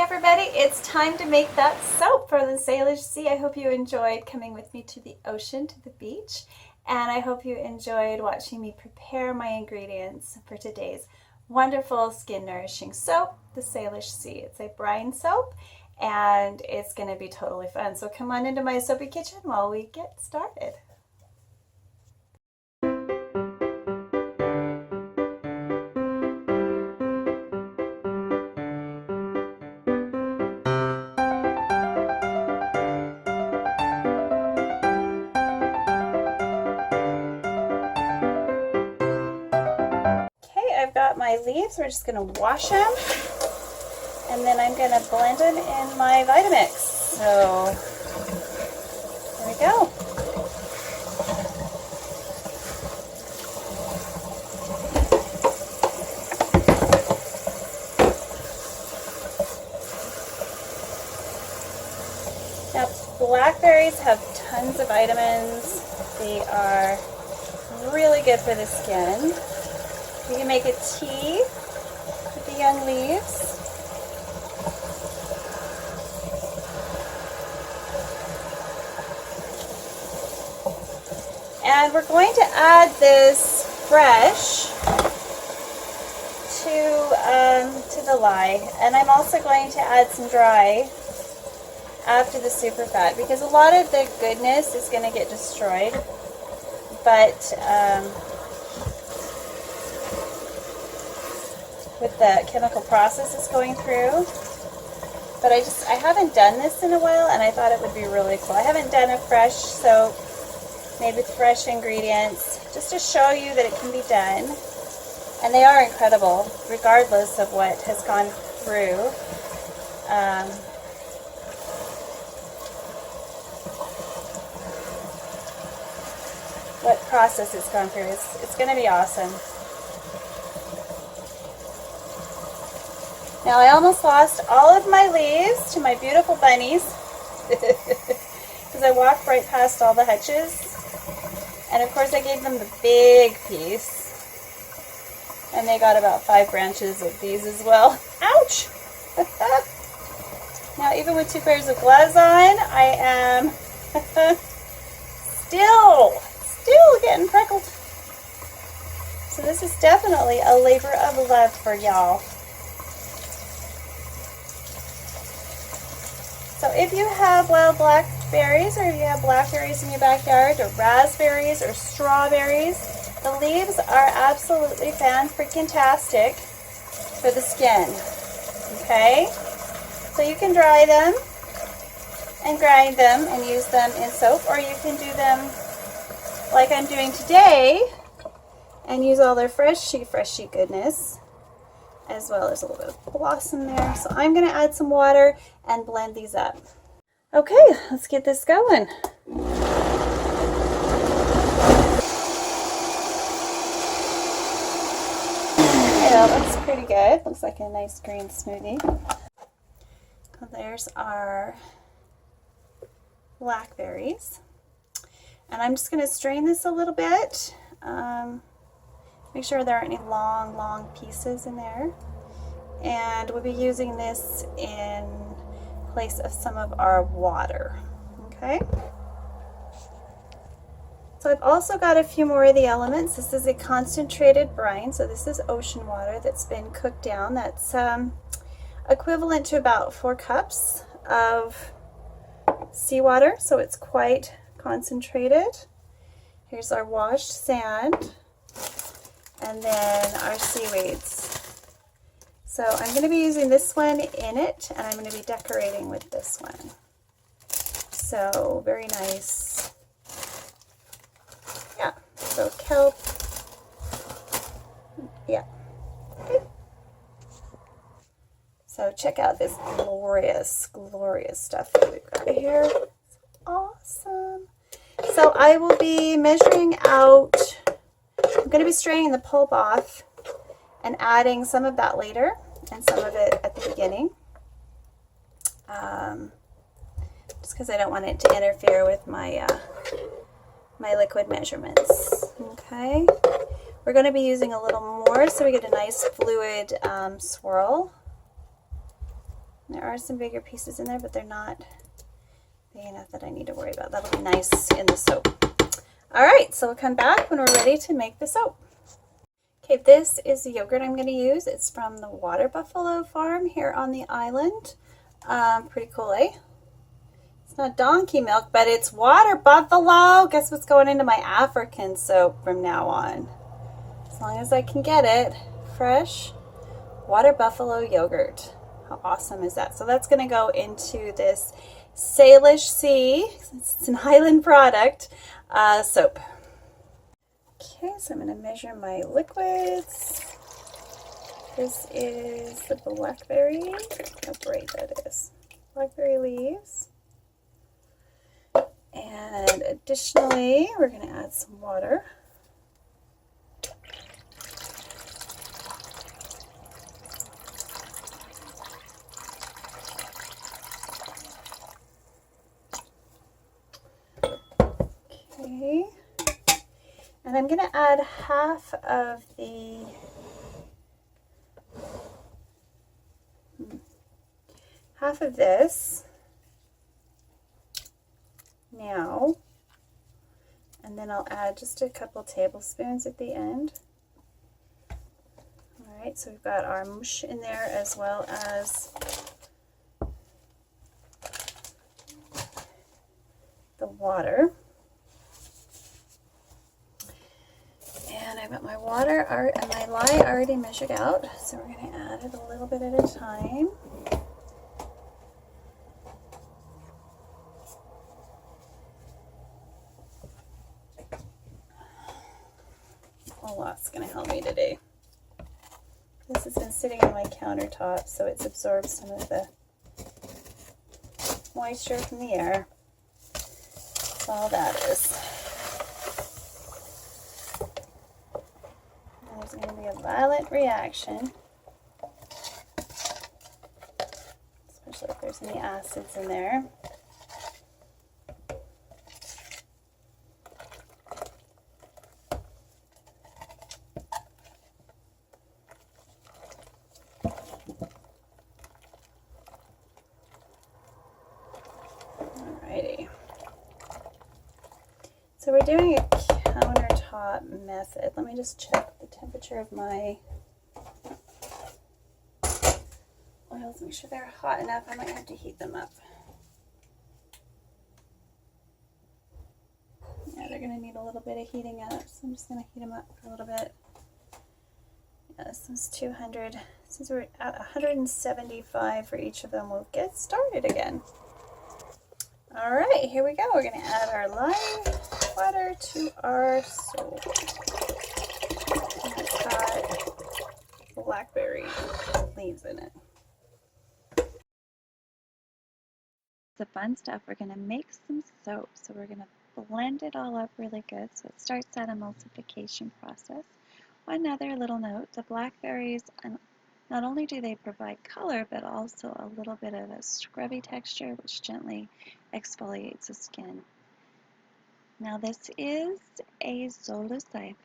everybody, it's time to make that soap for the Salish Sea. I hope you enjoyed coming with me to the ocean, to the beach, and I hope you enjoyed watching me prepare my ingredients for today's wonderful skin nourishing soap, the Salish Sea. It's a brine soap and it's going to be totally fun. So come on into my soapy kitchen while we get started. I've got my leaves. We're just going to wash them and then I'm going to blend them in my Vitamix. So there we go. Now blackberries have tons of vitamins. They are really good for the skin. You can make a tea with the young leaves. And we're going to add this fresh to the lye. And I'm also going to add some dry after the super fat because a lot of the goodness is going to get destroyed. But with the chemical process it's going through. But I haven't done this in a while and I thought it would be really cool. I haven't done a fresh soap made with fresh ingredients just to show you that it can be done. And they are incredible regardless of what has gone through. What process it's gone through. It's going to be awesome. Now I almost lost all of my leaves to my beautiful bunnies because I walked right past all the hutches, and of course I gave them the big piece and they got about 5 branches of these as well. Ouch! Now even with 2 pairs of gloves on, I am still getting prickled. So this is definitely a labor of love for y'all. So if you have wild blackberries or if you have blackberries in your backyard or raspberries or strawberries, the leaves are absolutely fan-freaking-tastic for the skin. Okay? So you can dry them and grind them and use them in soap, or you can do them like I'm doing today and use all their freshy goodness, as well as a little bit of blossom there. So I'm going to add some water and blend these up. Okay, let's get this going. Yeah, that looks pretty good. Looks like a nice green smoothie. There's our blackberries. And I'm just going to strain this a little bit. Make sure there aren't any long pieces in there. And we'll be using this in place of some of our water. Okay? So I've also got a few more of the elements. This is a concentrated brine, so this is ocean water that's been cooked down. That's equivalent to about 4 cups of seawater, so it's quite concentrated. Here's our washed sand. And then our seaweeds. So I'm going to be using this one in it, and I'm going to be decorating with this one. So very nice. Yeah, so kelp. Yeah. Okay. So check out this glorious stuff that we've got here. It's awesome. So I will be measuring out. I'm going to be straining the pulp off and adding some of that later and some of it at the beginning, just because I don't want it to interfere with my my liquid measurements. Okay, we're going to be using a little more so we get a nice fluid swirl. There are some bigger pieces in there, but they're not big enough that I need to worry about. That'll be nice in the soap. All right, so we'll come back when we're ready to make the soap. Okay, this is the yogurt I'm going to use. It's from the Water Buffalo farm here on the island. Pretty cool, eh? It's not donkey milk, but it's water buffalo. Guess what's going into my African soap from now on? As long as I can get it, fresh water buffalo yogurt. How awesome is that? So that's going to go into this Salish Sea, since it's an island product, soap. Okay, so I'm going to measure my liquids. This is the blackberry. Look how bright that is. Blackberry leaves. And additionally, we're going to add some water. Okay. And I'm going to add half of this now, and then I'll add just a couple tablespoons at the end. All right, so we've got our mush in there as well as the water. And I've got my water and my lye already measured out, so we're going to add it a little bit at a time. A lot's going to help me today. This has been sitting on my countertop, so it's absorbed some of the moisture from the air. That's all that is. There's going to be a violent reaction, especially if there's any acids in there. Alrighty. So we're doing a countertop method. Let me just check the temperature of my oils, make sure they're hot enough. I might have to heat them up. Yeah, they're going to need a little bit of heating up, so I'm just going to heat them up for a little bit. Yeah, this one's 200. Since we're at 175 for each of them, we'll get started again. All right, here we go. We're going to add our lime water to our soap. And it's got blackberry leaves in it. The fun stuff, we're going to make some soap. So we're going to blend it all up really good so it starts that emulsification process. One other little note, the blackberries, not only do they provide color, but also a little bit of a scrubby texture, which gently exfoliates the skin. Now this is a Soleseife,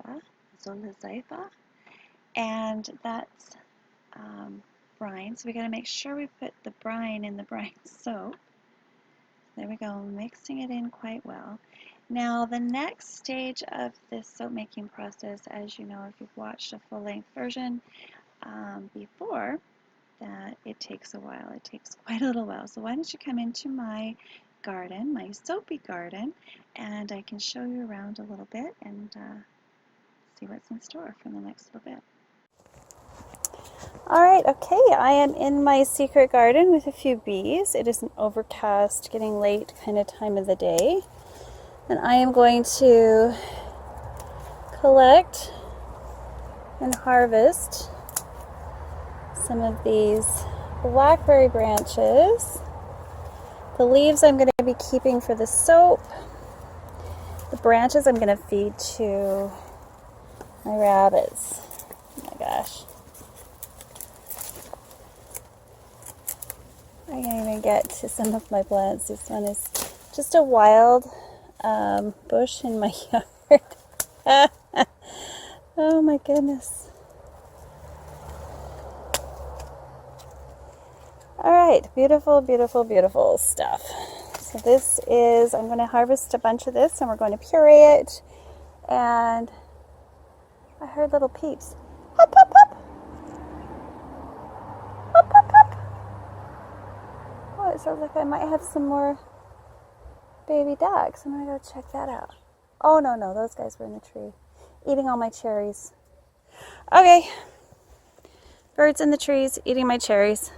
and that's brine. So we got to make sure we put the brine in the brine soap. There we go, mixing it in quite well. Now the next stage of this soap making process, as you know if you've watched a full-length version before, that it takes a while. It takes quite a little while. So why don't you come into my garden, my soapy garden, and I can show you around a little bit and see what's in store for the next little bit. All right, okay, I am in my secret garden with a few bees. It is an overcast, getting late kind of time of the day. And I am going to collect and harvest some of these blackberry branches. The leaves I'm going to be keeping for the soap. The branches I'm going to feed to my rabbits. Oh my gosh. I can't even get to some of my plants. This one is just a wild bush in my yard. Oh my goodness. All right, beautiful, beautiful, beautiful stuff. So this is, I'm going to harvest a bunch of this and we're going to puree it. And I heard little peeps. Hop, hop, hop. Hop, hop, hop. Oh, it sounds like I might have some more baby ducks. I'm going to go check that out. Oh, no, no, those guys were in the tree eating all my cherries. Okay, birds in the trees eating my cherries.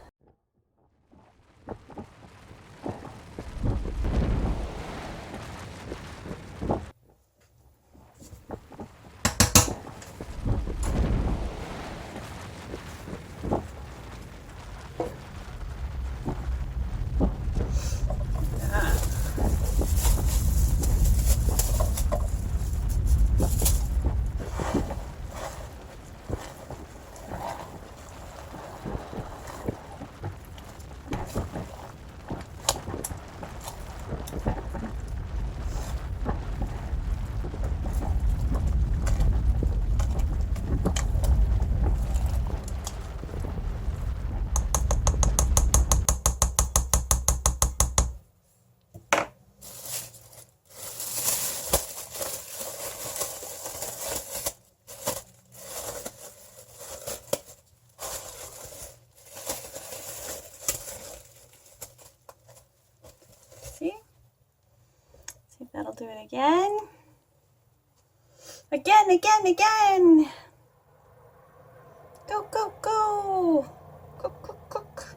See if that'll do it again. Again. Go, go, go. Cook, cook, cook.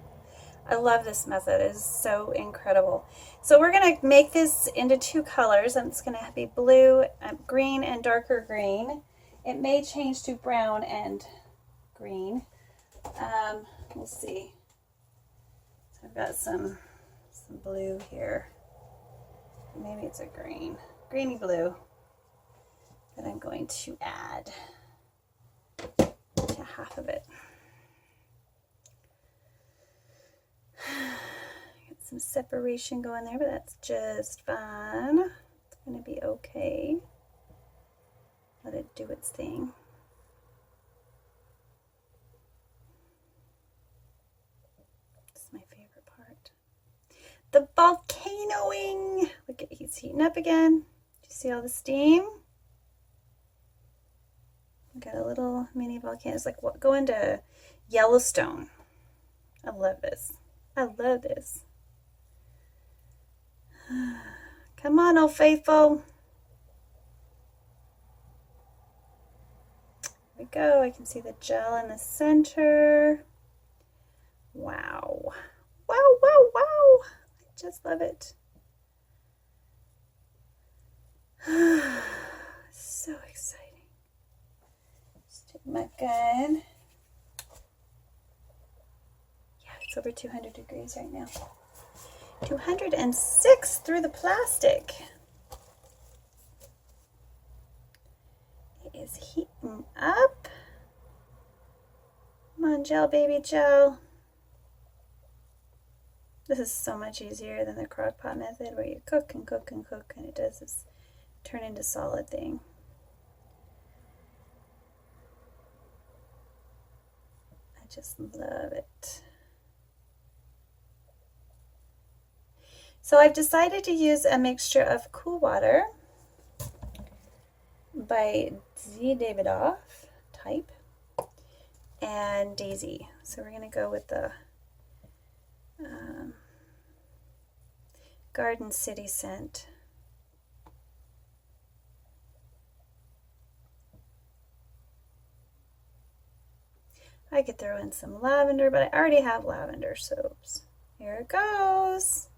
I love this method. It is so incredible. So we're going to make this into two colors, and it's going to be blue, green, and darker green. It may change to brown and green. We'll see. So I've got some blue here. Maybe it's a greeny blue that I'm going to add to half of it. Get some separation going there, but that's just fine. It's going to be okay. Let it do its thing. This is my favorite part. The volcanoing. Look at, he's heating up again. Do you see all the steam? We've got a little mini volcano. It's like what, going to Yellowstone. I love this. I love this. Come on, old faithful. There we go. I can see the gel in the center. Wow. Wow, wow, wow. I just love it. So exciting. Just take my gun. It's over 200 degrees right now. 206 through the plastic. It is heating up. Come on, gel, baby, gel. This is so much easier than the crock pot method where you cook and cook and cook and it does this turn into solid thing. I just love it. So I've decided to use a mixture of cool water by Z. Davidoff type and Daisy. So we're going to go with the Garden City scent. I could throw in some lavender, but I already have lavender soaps. Here it goes.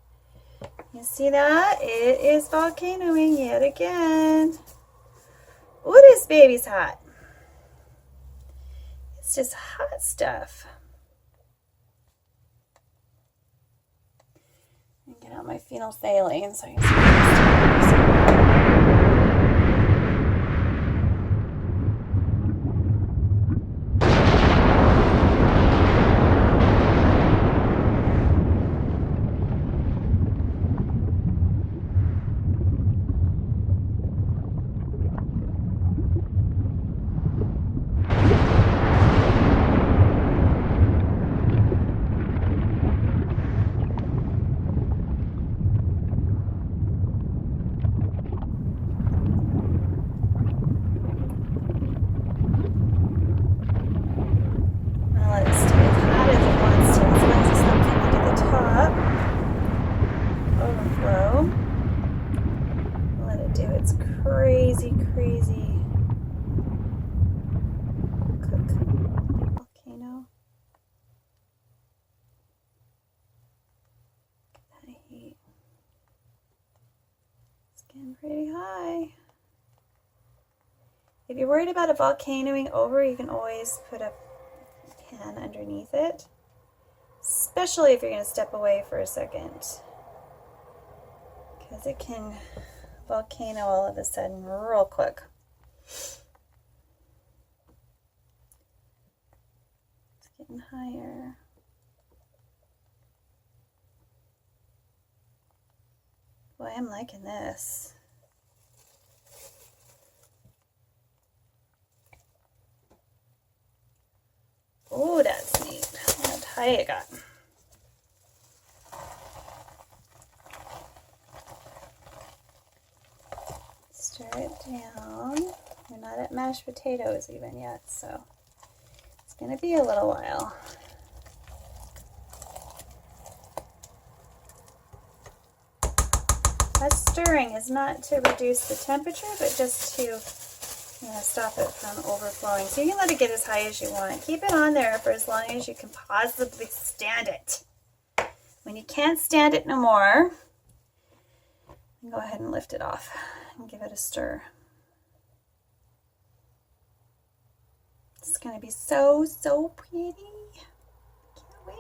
You see that? It is volcanoing yet again. Ooh, this baby's hot. It's just hot stuff. And get out my phenolphthalein so I can see. crazy volcano. That heat. It's getting pretty high. If you're worried about it volcanoing over, you can always put a pan underneath it, especially if you're going to step away for a second, because it can volcano all of a sudden real quick. It's getting higher. Boy, I'm liking this. Oh, that's neat. Look how high it got. Stir it down. We're not at mashed potatoes even yet, so it's going to be a little while. That stirring is not to reduce the temperature, but just to stop it from overflowing. So you can let it get as high as you want. Keep it on there for as long as you can possibly stand it. When you can't stand it no more, go ahead and lift it off and give it a stir. It's going to be so, so pretty. Can't wait.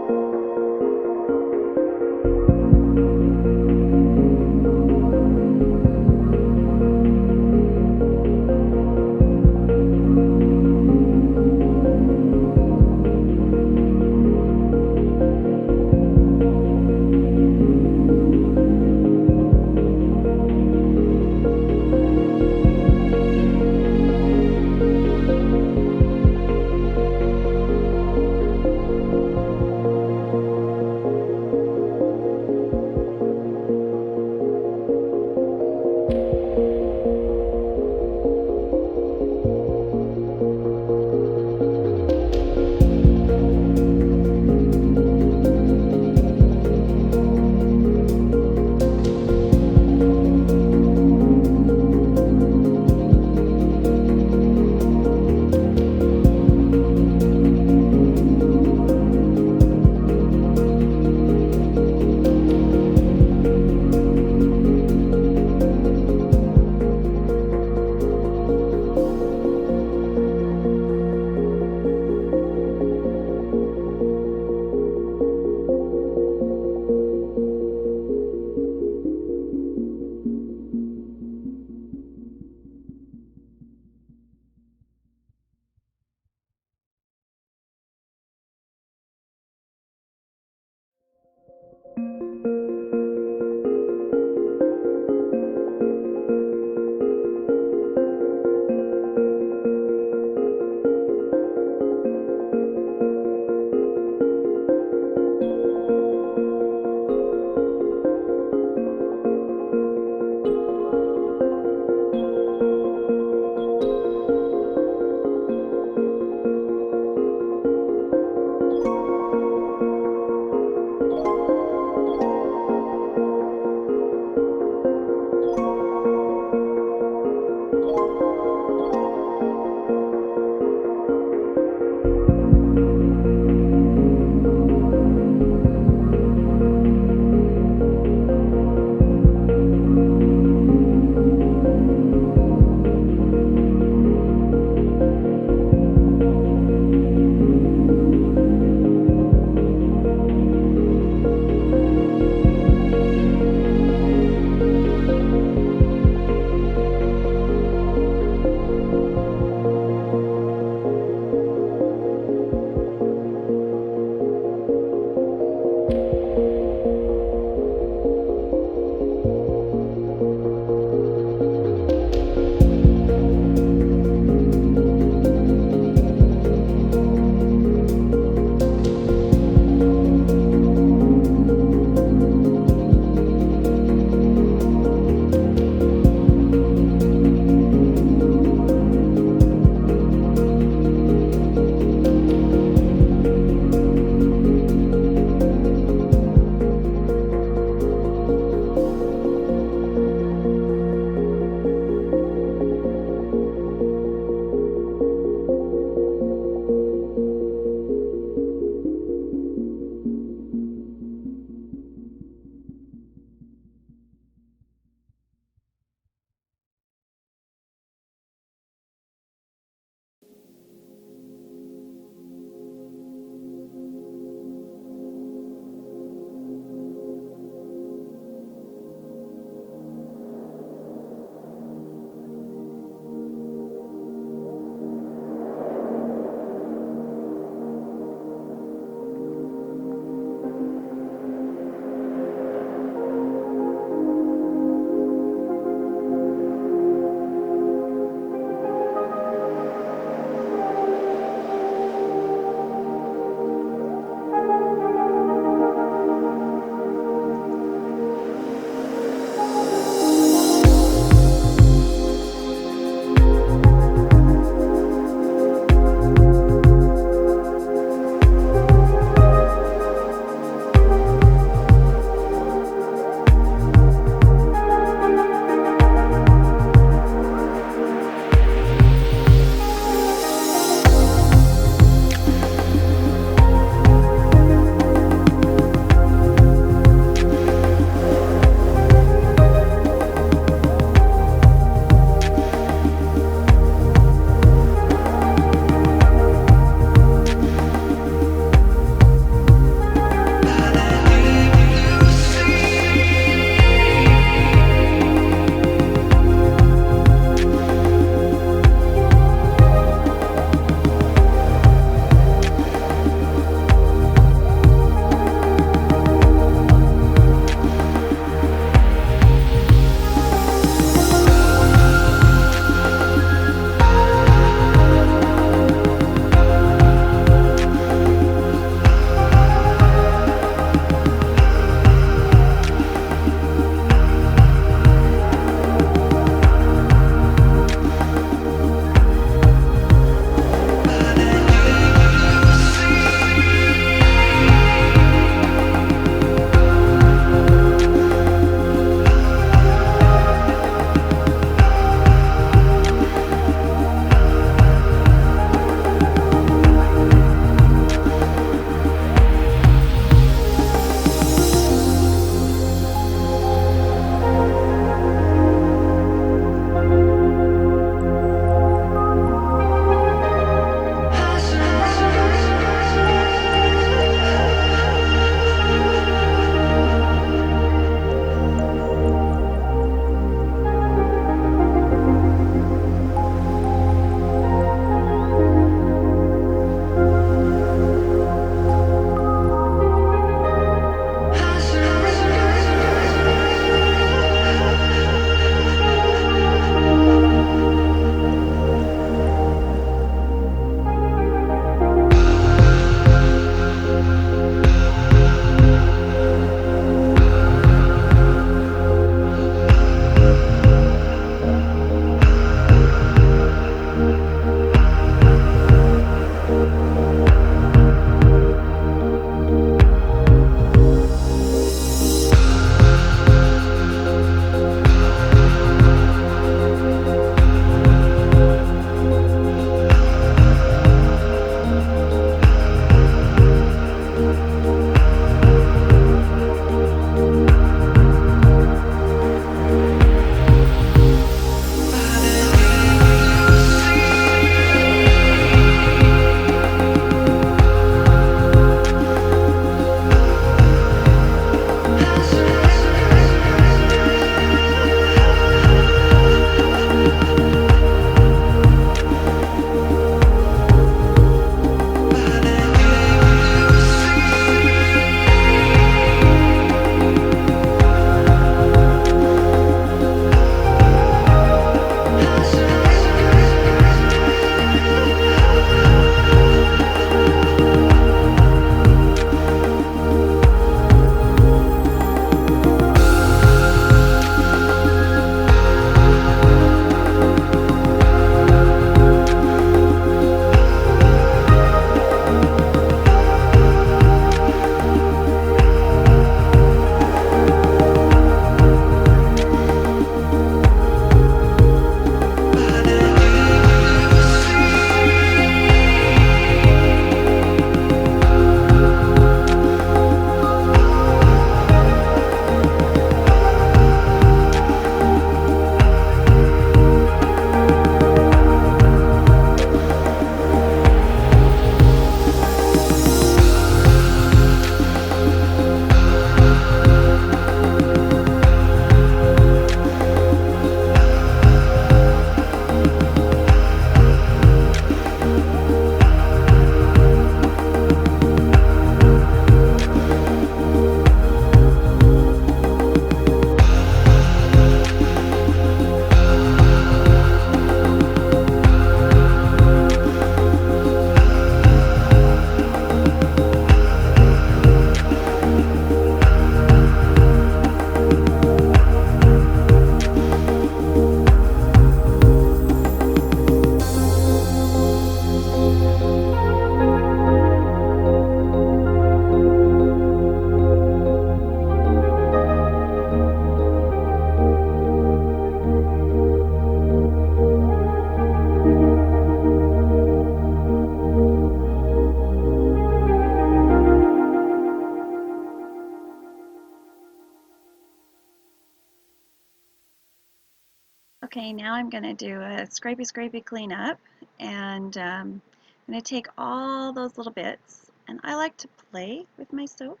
Okay, now I'm going to do a scrapey cleanup, and I'm going to take all those little bits, and I like to play with my soap.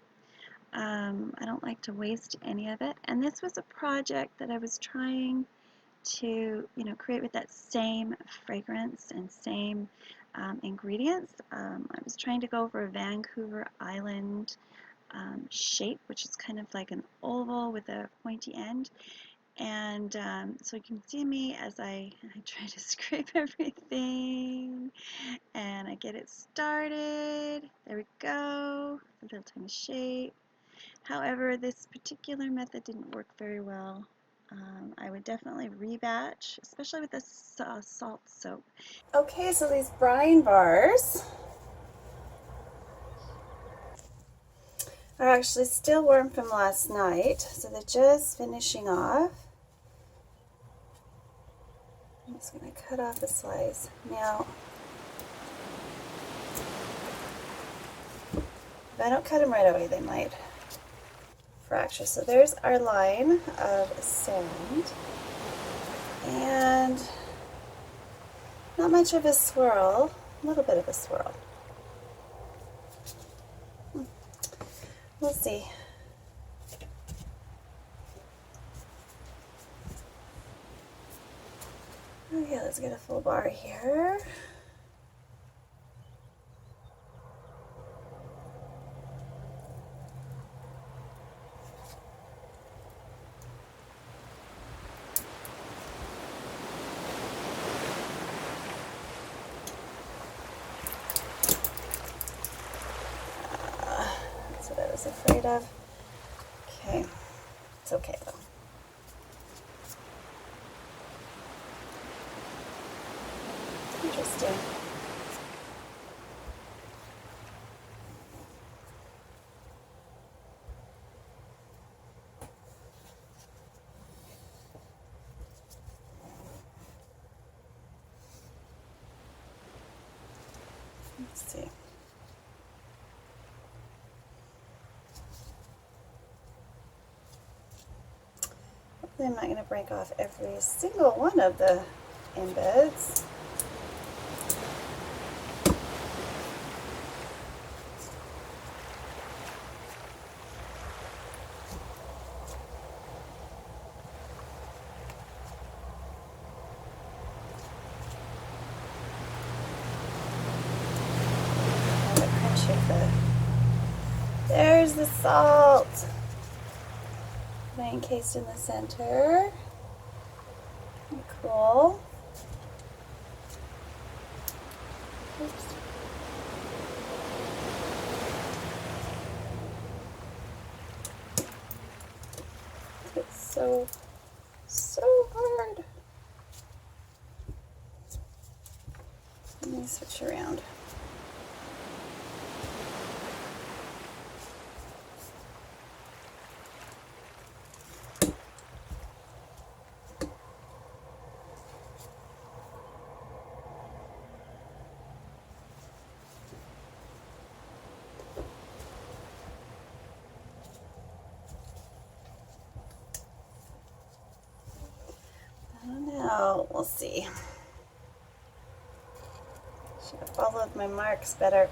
I don't like to waste any of it, and this was a project that I was trying to, create with that same fragrance and same ingredients. I was trying to go for a Vancouver Island shape, which is kind of like an oval with a pointy end. And so you can see me as I try to scrape everything and I get it started. There we go, a little tiny shape. However, this particular method didn't work very well. I would definitely rebatch, especially with this salt soap. Okay, so these brine bars are actually still warm from last night, so they're just finishing off. I'm just going to cut off a slice. Now, if I don't cut them right away, they might fracture. So there's our line of sand. And not much of a swirl, a little bit of a swirl. We'll see. Okay, let's get a full bar here. That's what I was afraid of. Okay, it's okay though. Interesting. Let's see. Hopefully I'm not going to break off every single one of the embeds. There's the salt. Encased in the center. Cool. Oops. It's so hard. Let me switch around. We'll see. Should have followed my marks better.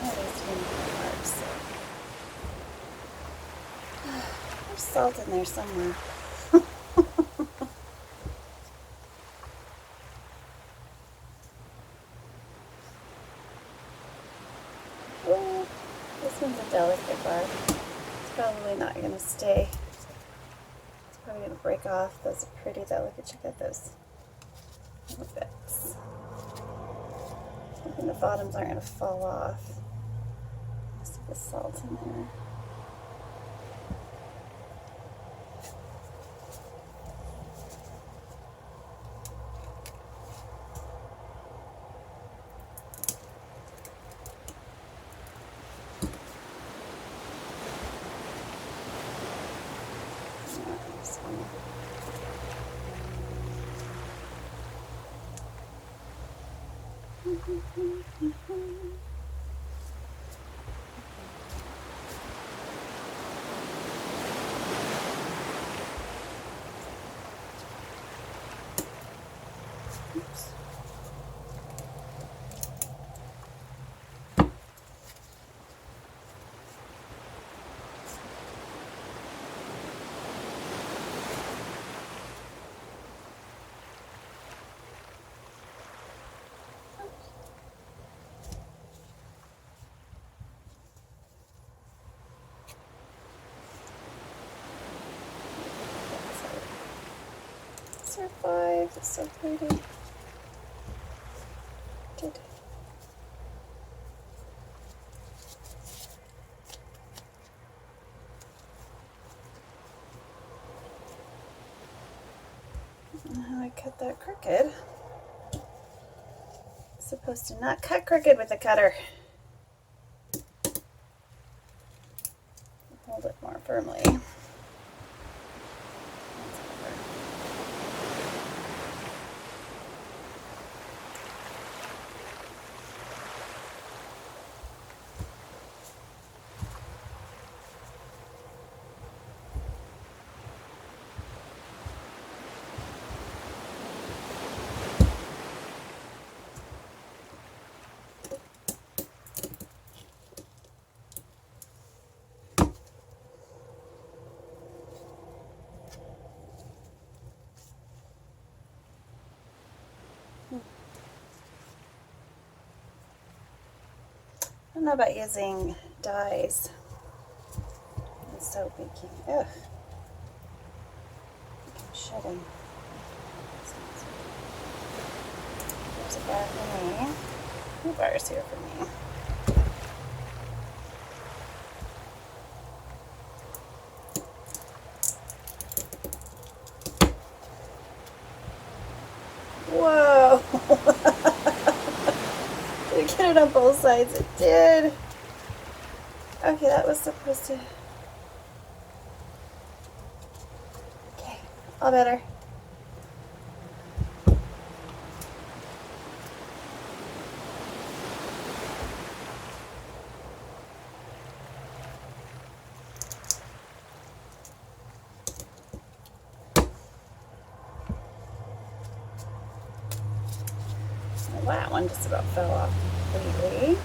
Marks. There's salt in there somewhere. Oh, this one's a delicate bar. It's probably not going to stay. Probably going to break off. Those are pretty though. Look at you, get those little bits. Hoping the bottoms aren't going to fall off. See the salt in there. 6 or 5. It's so pretty. Good. How I cut that crooked. Supposed to not cut crooked with a cutter. Hold it more firmly. I don't know about using dyes and soap making. Ugh. I'm shedding. There's a bar for me. 2 bars here for me. Whoa! Did it get it on both sides? It did. Okay, that was supposed to... Okay, all better. Wow, that one just about fell off completely.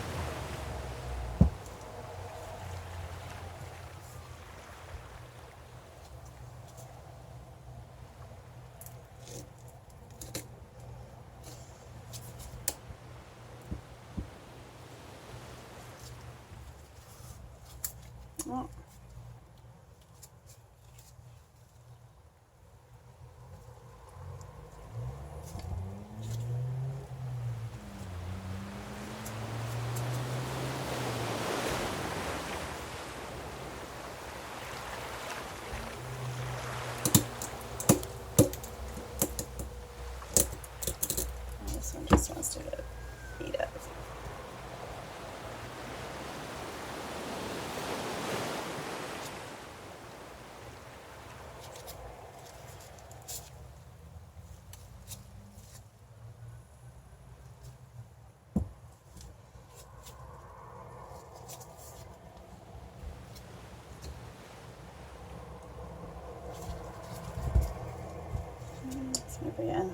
Oh. This one just wants to beat up. Let's move again.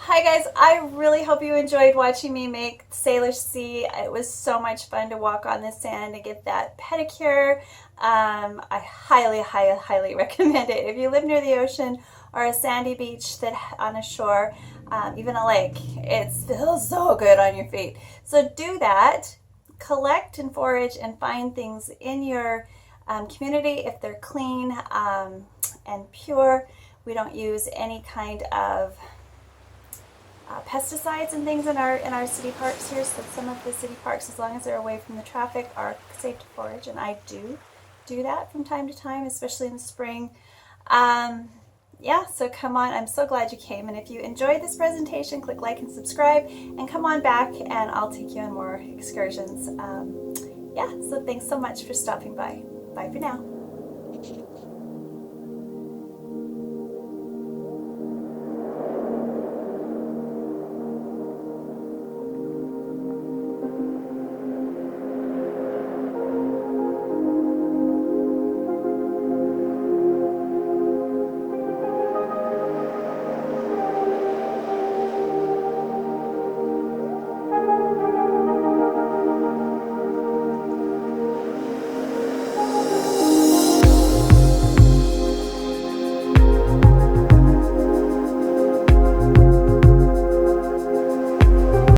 Hi guys, I really hope you enjoyed watching me make Salish Sea. It was so much fun to walk on the sand and get that pedicure. I highly recommend it. If you live near the ocean or a sandy beach that on a shore, even a lake, it feels so good on your feet. So do that. Collect and forage and find things in your community if they're clean and pure. We don't use any kind of pesticides and things in our city parks here. So some of the city parks, as long as they're away from the traffic, are safe to forage, and I do that from time to time, especially in the spring. Yeah, so come on. I'm so glad you came, and if you enjoyed this presentation, click like and subscribe, and come on back and I'll take you on more excursions. Yeah, so thanks so much for stopping by. Bye for now.